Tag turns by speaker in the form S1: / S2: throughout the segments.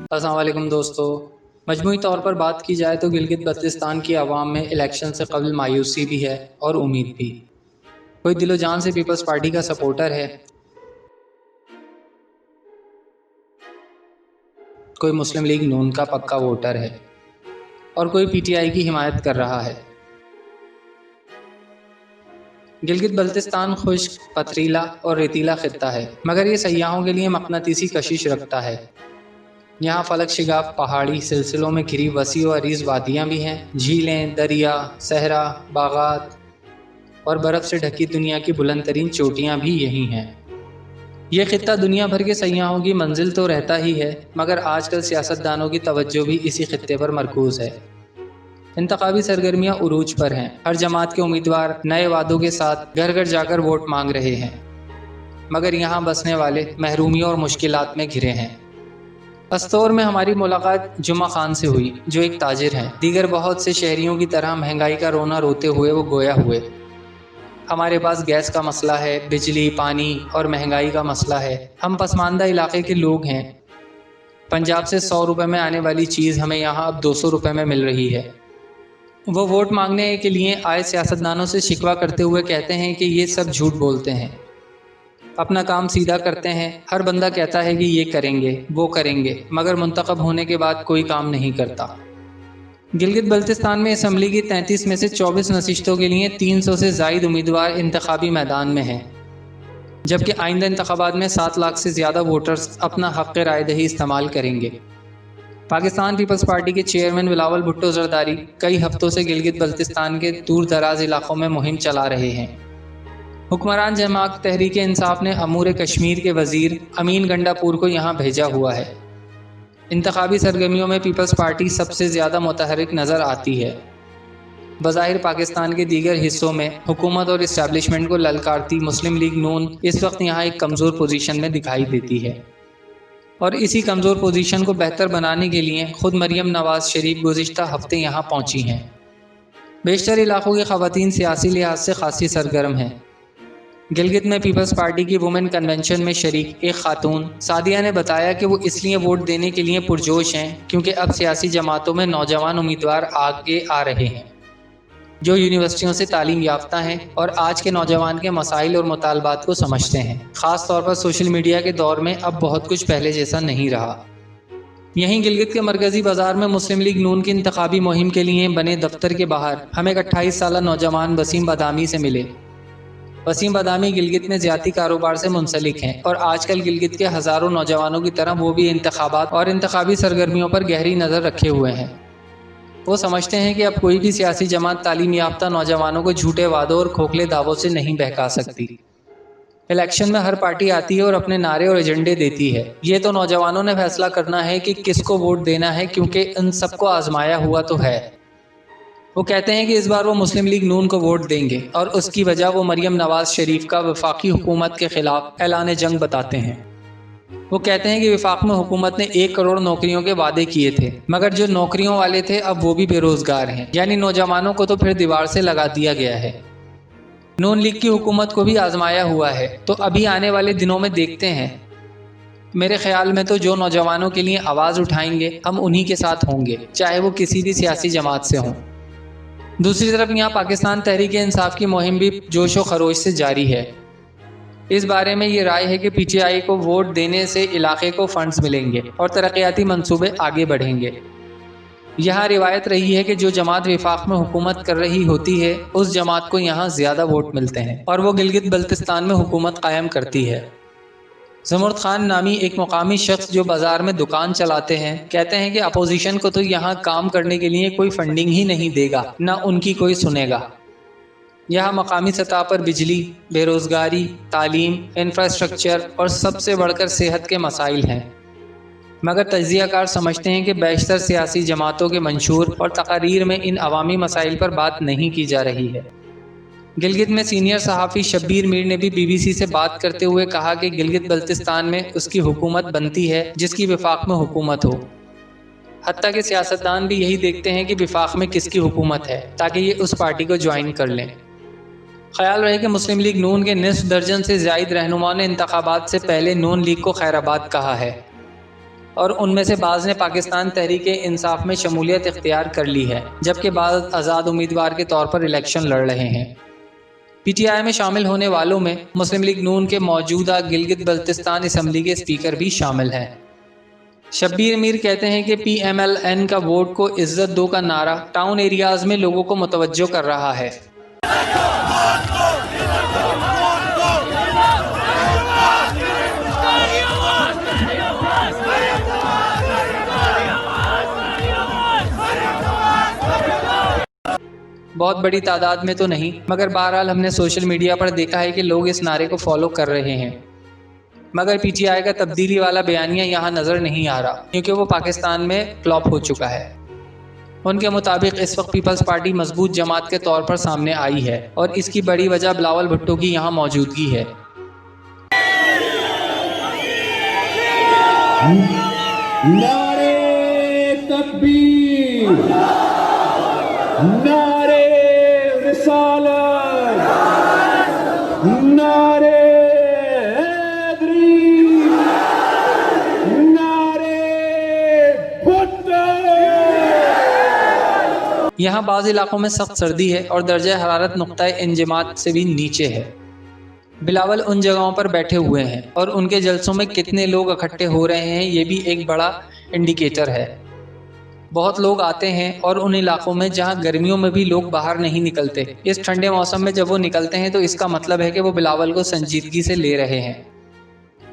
S1: السلام علیکم دوستو، مجموعی طور پر بات کی جائے تو گلگت بلتستان کی عوام میں الیکشن سے قبل مایوسی بھی ہے اور امید بھی۔ کوئی دل و جان سے پیپلز پارٹی کا سپورٹر ہے، کوئی مسلم لیگ نون کا پکا ووٹر ہے اور کوئی پی ٹی آئی کی حمایت کر رہا ہے۔ گلگت بلتستان خشک، پتھریلا اور ریتیلا خطہ ہے، مگر یہ سیاحوں کے لیے مقناطیسی کشش رکھتا ہے۔ یہاں فلک شگاف پہاڑی سلسلوں میں گھری وسیع و عریض وادیاں بھی ہیں، جھیلیں، دریا، صحرا، باغات اور برف سے ڈھکی دنیا کی بلند ترین چوٹیاں بھی یہی ہیں۔ یہ خطہ دنیا بھر کے سیاحوں کی منزل تو رہتا ہی ہے، مگر آج کل سیاستدانوں کی توجہ بھی اسی خطے پر مرکوز ہے۔ انتخابی سرگرمیاں عروج پر ہیں، ہر جماعت کے امیدوار نئے وعدوں کے ساتھ گھر گھر جا کر ووٹ مانگ رہے ہیں، مگر یہاں بسنے والے محرومیوں اور مشکلات میں گھرے ہیں۔ استور میں ہماری ملاقات جمعہ خان سے ہوئی، جو ایک تاجر ہیں۔ دیگر بہت سے شہریوں کی طرح مہنگائی کا رونا روتے ہوئے وہ گویا ہوئے۔ ہمارے پاس گیس کا مسئلہ ہے، بجلی، پانی اور مہنگائی کا مسئلہ ہے۔ ہم پسماندہ علاقے کے لوگ ہیں۔ پنجاب سے 100 روپے میں آنے والی چیز ہمیں یہاں اب 200 روپے میں مل رہی ہے۔ وہ ووٹ مانگنے کے لیے آئے سیاستدانوں سے شکوہ کرتے ہوئے کہتے ہیں کہ یہ سب جھوٹ بولتے ہیں، اپنا کام سیدھا کرتے ہیں۔ ہر بندہ کہتا ہے کہ یہ کریں گے، وہ کریں گے، مگر منتخب ہونے کے بعد کوئی کام نہیں کرتا۔ گلگت بلتستان میں اسمبلی کی 33 میں سے 24 نشستوں کے لیے 300 سے زائد امیدوار انتخابی میدان میں ہیں، جبکہ آئندہ انتخابات میں 7 لاکھ سے زیادہ ووٹرز اپنا حق رائے دہی استعمال کریں گے۔ پاکستان پیپلز پارٹی کے چیئرمین بلاول بھٹو زرداری کئی ہفتوں سے گلگت بلتستان کے دور دراز علاقوں میں مہم چلا رہے ہیں۔ حکمران جماعت تحریک انصاف نے امور کشمیر کے وزیر امین گنڈا پور کو یہاں بھیجا ہوا ہے۔ انتخابی سرگرمیوں میں پیپلز پارٹی سب سے زیادہ متحرک نظر آتی ہے۔ بظاہر پاکستان کے دیگر حصوں میں حکومت اور اسٹیبلشمنٹ کو للکارتی مسلم لیگ نون اس وقت یہاں ایک کمزور پوزیشن میں دکھائی دیتی ہے، اور اسی کمزور پوزیشن کو بہتر بنانے کے لیے خود مریم نواز شریف گزشتہ ہفتے یہاں پہنچی ہیں۔ بیشتر علاقوں کی خواتین سیاسی لحاظ سے خاصی سرگرم ہیں۔ گلگت میں پیپلز پارٹی کی وومن کنونشن میں شریک ایک خاتون سعدیہ نے بتایا کہ وہ اس لیے ووٹ دینے کے لیے پرجوش ہیں کیونکہ اب سیاسی جماعتوں میں نوجوان امیدوار آگے آ رہے ہیں جو یونیورسٹیوں سے تعلیم یافتہ ہیں اور آج کے نوجوان کے مسائل اور مطالبات کو سمجھتے ہیں۔ خاص طور پر سوشل میڈیا کے دور میں اب بہت کچھ پہلے جیسا نہیں رہا۔ یہیں گلگت کے مرکزی بازار میں مسلم لیگ نون کی انتخابی مہم کے لیے بنے دفتر کے باہر ہم ایک 28 سالہ نوجوان وسیم بادامی سے ملے۔ وسیم بادامی گلگت میں زیادتی کاروبار سے منسلک ہیں اور آج کل گلگت کے ہزاروں نوجوانوں کی طرح وہ بھی انتخابات اور انتخابی سرگرمیوں پر گہری نظر رکھے ہوئے ہیں۔ وہ سمجھتے ہیں کہ اب کوئی بھی سیاسی جماعت تعلیم یافتہ نوجوانوں کو جھوٹے وعدوں اور کھوکھلے دعووں سے نہیں بہکا سکتی۔ الیکشن میں ہر پارٹی آتی ہے اور اپنے نعرے اور ایجنڈے دیتی ہے، یہ تو نوجوانوں نے فیصلہ کرنا ہے کہ کس کو ووٹ دینا ہے، کیونکہ ان سب کو آزمایا ہوا تو ہے۔ وہ کہتے ہیں کہ اس بار وہ مسلم لیگ نون کو ووٹ دیں گے اور اس کی وجہ وہ مریم نواز شریف کا وفاقی حکومت کے خلاف اعلان جنگ بتاتے ہیں۔ وہ کہتے ہیں کہ وفاق میں حکومت نے 1 کروڑ نوکریوں کے وعدے کیے تھے، مگر جو نوکریوں والے تھے اب وہ بھی بے روزگار ہیں، یعنی نوجوانوں کو تو پھر دیوار سے لگا دیا گیا ہے۔ نون لیگ کی حکومت کو بھی آزمایا ہوا ہے، تو ابھی آنے والے دنوں میں دیکھتے ہیں۔ میرے خیال میں تو جو نوجوانوں کے لیے آواز اٹھائیں گے ہم انہی کے ساتھ ہوں گے، چاہے وہ کسی بھی سیاسی جماعت سے ہوں۔ دوسری طرف یہاں پاکستان تحریک انصاف کی مہم بھی جوش و خروش سے جاری ہے۔ اس بارے میں یہ رائے ہے کہ پی ٹی آئی کو ووٹ دینے سے علاقے کو فنڈز ملیں گے اور ترقیاتی منصوبے آگے بڑھیں گے۔ یہاں روایت رہی ہے کہ جو جماعت وفاق میں حکومت کر رہی ہوتی ہے اس جماعت کو یہاں زیادہ ووٹ ملتے ہیں اور وہ گلگت بلتستان میں حکومت قائم کرتی ہے۔ زمرد خان نامی ایک مقامی شخص جو بازار میں دکان چلاتے ہیں کہتے ہیں کہ اپوزیشن کو تو یہاں کام کرنے کے لیے کوئی فنڈنگ ہی نہیں دے گا، نہ ان کی کوئی سنے گا۔ یہاں مقامی سطح پر بجلی، بے روزگاری، تعلیم، انفراسٹرکچر اور سب سے بڑھ کر صحت کے مسائل ہیں، مگر تجزیہ کار سمجھتے ہیں کہ بیشتر سیاسی جماعتوں کے منشور اور تقاریر میں ان عوامی مسائل پر بات نہیں کی جا رہی ہے۔ گلگت میں سینئر صحافی شبیر میر نے بھی بی بی سی سے بات کرتے ہوئے کہا کہ گلگت بلتستان میں اس کی حکومت بنتی ہے جس کی وفاق میں حکومت ہو۔ حتیٰ کہ سیاستدان بھی یہی دیکھتے ہیں کہ وفاق میں کس کی حکومت ہے تاکہ یہ اس پارٹی کو جوائن کر لیں۔ خیال رہے کہ مسلم لیگ نون کے نصف درجن سے زائد رہنماؤں نے انتخابات سے پہلے نون لیگ کو خیر آباد کہا ہے۔ اور ان میں سے بعض نے پاکستان تحریک انصاف میں شمولیت اختیار کر لی ہے، جبکہ بعض آزاد امیدوار کے طور پر الیکشن لڑ رہے ہیں۔ پی ٹی آئی میں شامل ہونے والوں میں مسلم لیگ نون کے موجودہ گلگت بلتستان اسمبلی کے اسپیکر بھی شامل ہیں۔ شبیر میر کہتے ہیں کہ پی ایم ایل این کا ووٹ کو عزت دو کا نعرہ ٹاؤن ایریاز میں لوگوں کو متوجہ کر رہا ہے۔ بہت بڑی تعداد میں تو نہیں، مگر بہرحال ہم نے سوشل میڈیا پر دیکھا ہے کہ لوگ اس نعرے کو فالو کر رہے ہیں، مگر پی ٹی آئی کا تبدیلی والا بیانیہ یہاں نظر نہیں آ رہا، کیونکہ وہ پاکستان میں فلاپ ہو چکا ہے۔ ان کے مطابق اس وقت پیپلز پارٹی مضبوط جماعت کے طور پر سامنے آئی ہے، اور اس کی بڑی وجہ بلاول بھٹو کی یہاں موجودگی ہے۔
S2: نعرے تکبیر، نعرے رسالت، نعرے حیدری، نعرے بھٹو۔
S1: یہاں بعض علاقوں میں سخت سردی ہے اور درجہ حرارت نقطہ انجماد سے بھی نیچے ہے۔ بلاول ان جگہوں پر بیٹھے ہوئے ہیں اور ان کے جلسوں میں کتنے لوگ اکٹھے ہو رہے ہیں یہ بھی ایک بڑا انڈیکیٹر ہے۔ بہت لوگ آتے ہیں اور ان علاقوں میں جہاں گرمیوں میں بھی لوگ باہر نہیں نکلتے، اس ٹھنڈے موسم میں جب وہ نکلتے ہیں تو اس کا مطلب ہے کہ وہ بلاول کو سنجیدگی سے لے رہے ہیں۔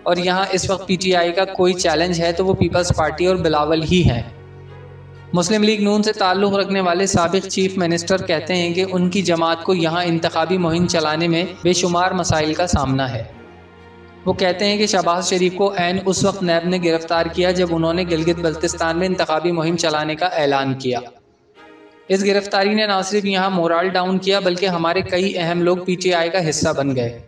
S1: اور یہاں اس وقت پی ٹی آئی کا کوئی چیلنج ہے تو وہ پیپلز پارٹی اور بلاول ہی ہیں۔ مسلم لیگ نون سے تعلق رکھنے والے سابق چیف منسٹر کہتے ہیں کہ ان کی جماعت کو یہاں انتخابی مہم چلانے میں بے شمار مسائل کا سامنا ہے۔ وہ کہتے ہیں کہ شہباز شریف کو عین اس وقت نیب نے گرفتار کیا جب انہوں نے گلگت بلتستان میں انتخابی مہم چلانے کا اعلان کیا۔ اس گرفتاری نے نہ صرف یہاں مورال ڈاؤن کیا بلکہ ہمارے کئی اہم لوگ پی ٹی آئی کا حصہ بن گئے۔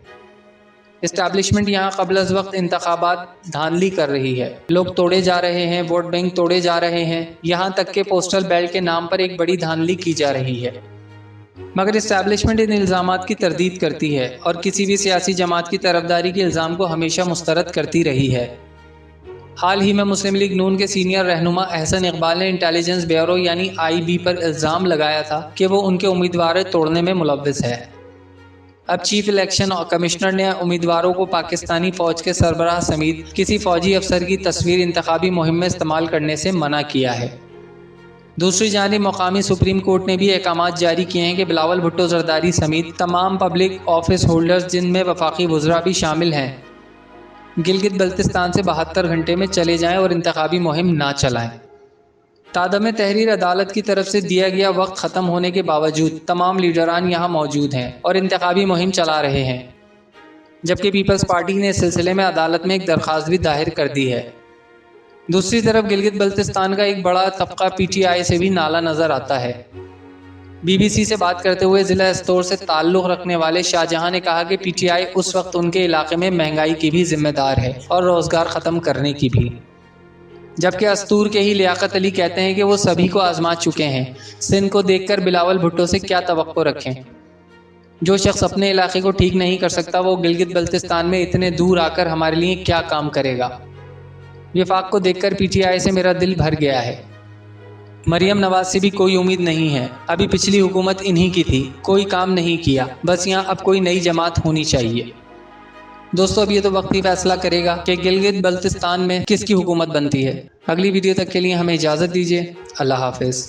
S1: اسٹیبلشمنٹ یہاں قبل از وقت انتخابات دھاندلی کر رہی ہے، لوگ توڑے جا رہے ہیں، ووٹ بینک توڑے جا رہے ہیں، یہاں تک کہ پوسٹل بیلٹ کے نام پر ایک بڑی دھاندلی کی جا رہی ہے۔ مگر اسٹیبلشمنٹ ان الزامات کی تردید کرتی ہے اور کسی بھی سیاسی جماعت کی طرفداری کے الزام کو ہمیشہ مسترد کرتی رہی ہے۔ حال ہی میں مسلم لیگ نون کے سینئر رہنما احسن اقبال نے انٹیلیجنس بیورو یعنی آئی بی پر الزام لگایا تھا کہ وہ ان کے امیدوار توڑنے میں ملوث ہے۔ اب چیف الیکشن کمشنر نے امیدواروں کو پاکستانی فوج کے سربراہ سمیت کسی فوجی افسر کی تصویر انتخابی مہم میں استعمال کرنے سے منع کیا ہے۔ دوسری جانب مقامی سپریم کورٹ نے بھی احکامات جاری کیے ہیں کہ بلاول بھٹو زرداری سمیت تمام پبلک آفس ہولڈرز جن میں وفاقی وزراء بھی شامل ہیں گلگت بلتستان سے 72 گھنٹے میں چلے جائیں اور انتخابی مہم نہ چلائیں۔ تادم تحریر عدالت کی طرف سے دیا گیا وقت ختم ہونے کے باوجود تمام لیڈران یہاں موجود ہیں اور انتخابی مہم چلا رہے ہیں، جبکہ پیپلز پارٹی نے اس سلسلے میں عدالت میں ایک درخواست بھی دائر کر دی ہے۔ دوسری طرف گلگت بلتستان کا ایک بڑا طبقہ پی ٹی آئی سے بھی نالا نظر آتا ہے۔ بی بی سی سے بات کرتے ہوئے ضلع استور سے تعلق رکھنے والے شاہ جہاں نے کہا کہ پی ٹی آئی اس وقت ان کے علاقے میں مہنگائی کی بھی ذمہ دار ہے اور روزگار ختم کرنے کی بھی، جبکہ استور کے ہی لیاقت علی کہتے ہیں کہ وہ سبھی کو آزما چکے ہیں۔ سندھ کو دیکھ کر بلاول بھٹو سے کیا توقع رکھیں؟ جو شخص اپنے علاقے کو ٹھیک نہیں کر سکتا وہ گلگت بلتستان میں اتنے دور آ کر ہمارے لیے کیا کام کرے گا؟ وفاق کو دیکھ کر پی ٹی آئی سے میرا دل بھر گیا ہے۔ مریم نواز سے بھی کوئی امید نہیں ہے، ابھی پچھلی حکومت انہی کی تھی، کوئی کام نہیں کیا، بس یہاں اب کوئی نئی جماعت ہونی چاہیے۔ دوستو اب یہ تو وقت ہی فیصلہ کرے گا کہ گلگت بلتستان میں کس کی حکومت بنتی ہے۔ اگلی ویڈیو تک کے لیے ہمیں اجازت دیجیے۔ اللہ حافظ۔